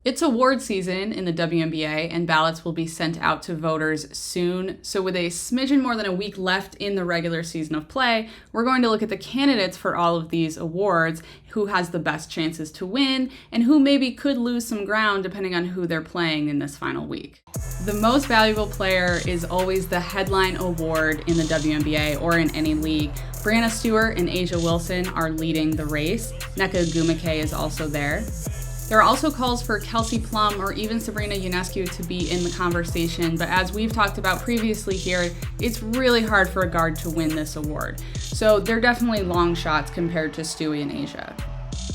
It's award season in the WNBA, and ballots will be sent out to voters soon. So with a smidgen more than a week left in the regular season of play, we're going to look at the candidates for all of these awards, who has the best chances to win, and who maybe could lose some ground depending on who they're playing in this final week. The most valuable player is always the headline award in the WNBA or in any league. Breanna, Stewart, and A'ja Wilson are leading the race. Nneka Ogwumike is also there. There are also calls for Kelsey Plum or even Sabrina Ionescu to be in the conversation, but as we've talked about previously here, it's really hard for a guard to win this award. So they're definitely long shots compared to Stewie and A'ja.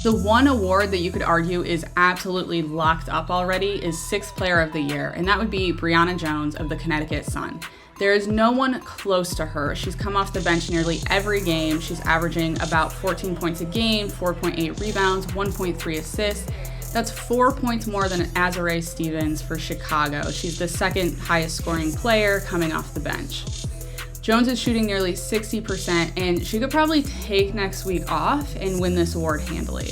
The one award that you could argue is absolutely locked up already is Sixth Player of the Year, and that would be Brianna Jones of the Connecticut Sun. There is no one close to her. She's come off the bench nearly every game. She's averaging about 14 points a game, 4.8 rebounds, 1.3 assists. That's 4 points more than Azurá Stevens for Chicago. She's the second highest scoring player coming off the bench. Jones is shooting nearly 60%, and she could probably take next week off and win this award handily.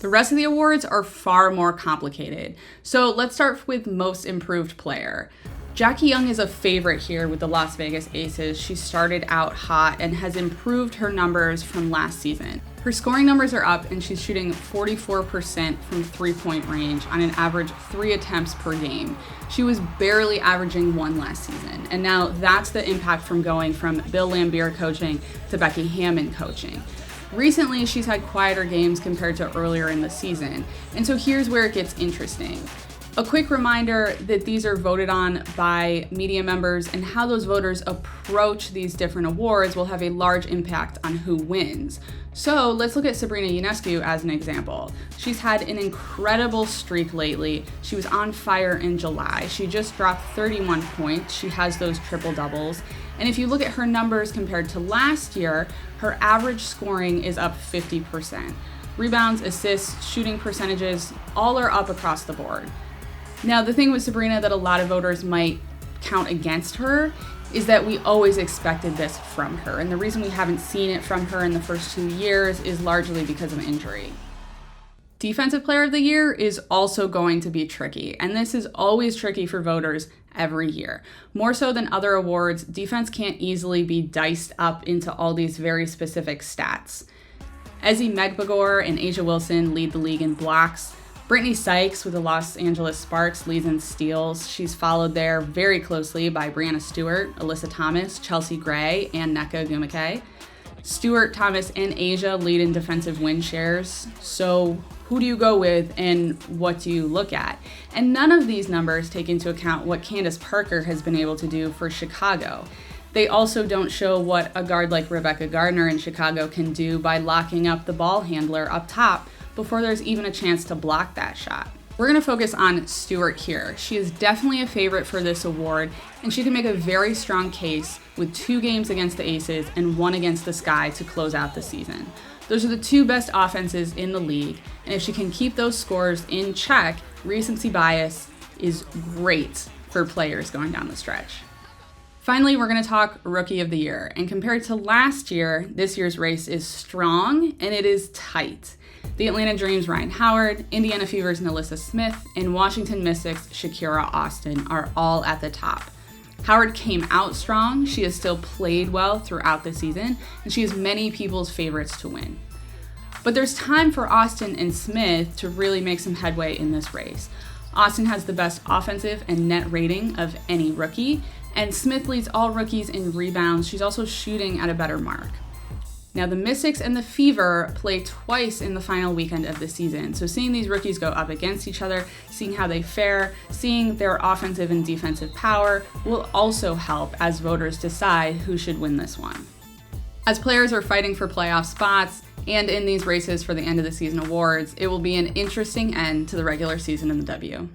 The rest of the awards are far more complicated. So let's start with Most Improved Player. Jackie Young is a favorite here with the Las Vegas Aces. She started out hot and has improved her numbers from last season. Her scoring numbers are up and she's shooting 44% from three-point range on an average 3 attempts per game. She was barely averaging 1 last season, and now that's the impact from going from Bill Laimbeer coaching to Becky Hammon coaching. Recently, she's had quieter games compared to earlier in the season, and so here's where it gets interesting. A quick reminder that these are voted on by media members, and how those voters approach these different awards will have a large impact on who wins. So let's look at Sabrina Ionescu as an example. She's had an incredible streak lately. She was on fire in July. She just dropped 31 points. She has those triple doubles. And if you look at her numbers compared to last year, her average scoring is up 50%. Rebounds, assists, shooting percentages, all are up across the board. Now, the thing with Sabrina that a lot of voters might count against her is that we always expected this from her. And the reason we haven't seen it from her in the first 2 years is largely because of injury. Defensive Player of the Year is also going to be tricky. And this is always tricky for voters every year. More so than other awards, defense can't easily be diced up into all these very specific stats. Ezi Megbagor and A'ja Wilson lead the league in blocks. Brittany Sykes with the Los Angeles Sparks leads in steals. She's followed there very closely by Breanna Stewart, Alyssa Thomas, Chelsea Gray, and Nneka Ogwumike. Stewart, Thomas, and A'ja lead in defensive win shares. So who do you go with and what do you look at? And none of these numbers take into account what Candace Parker has been able to do for Chicago. They also don't show what a guard like Rebecca Gardner in Chicago can do by locking up the ball handler up top before there's even a chance to block that shot. We're going to focus on Stewart here. She is definitely a favorite for this award, and she can make a very strong case with 2 games against the Aces and 1 against the Sky to close out the season. Those are the 2 best offenses in the league, and if she can keep those scores in check, recency bias is great for players going down the stretch. Finally, we're going to talk Rookie of the Year, and compared to last year, this year's race is strong and it is tight. The Atlanta Dream's Ryan Howard, Indiana Fever's Nalissa Smith, and Washington Mystics' Shakira Austin are all at the top. Howard came out strong, she has still played well throughout the season, and she is many people's favorites to win. But there's time for Austin and Smith to really make some headway in this race. Austin has the best offensive and net rating of any rookie, and Smith leads all rookies in rebounds. She's also shooting at a better mark. Now, the Mystics and the Fever play twice in the final weekend of the season, so seeing these rookies go up against each other, seeing how they fare, seeing their offensive and defensive power will also help as voters decide who should win this one. As players are fighting for playoff spots and in these races for the end of the season awards, it will be an interesting end to the regular season in the W.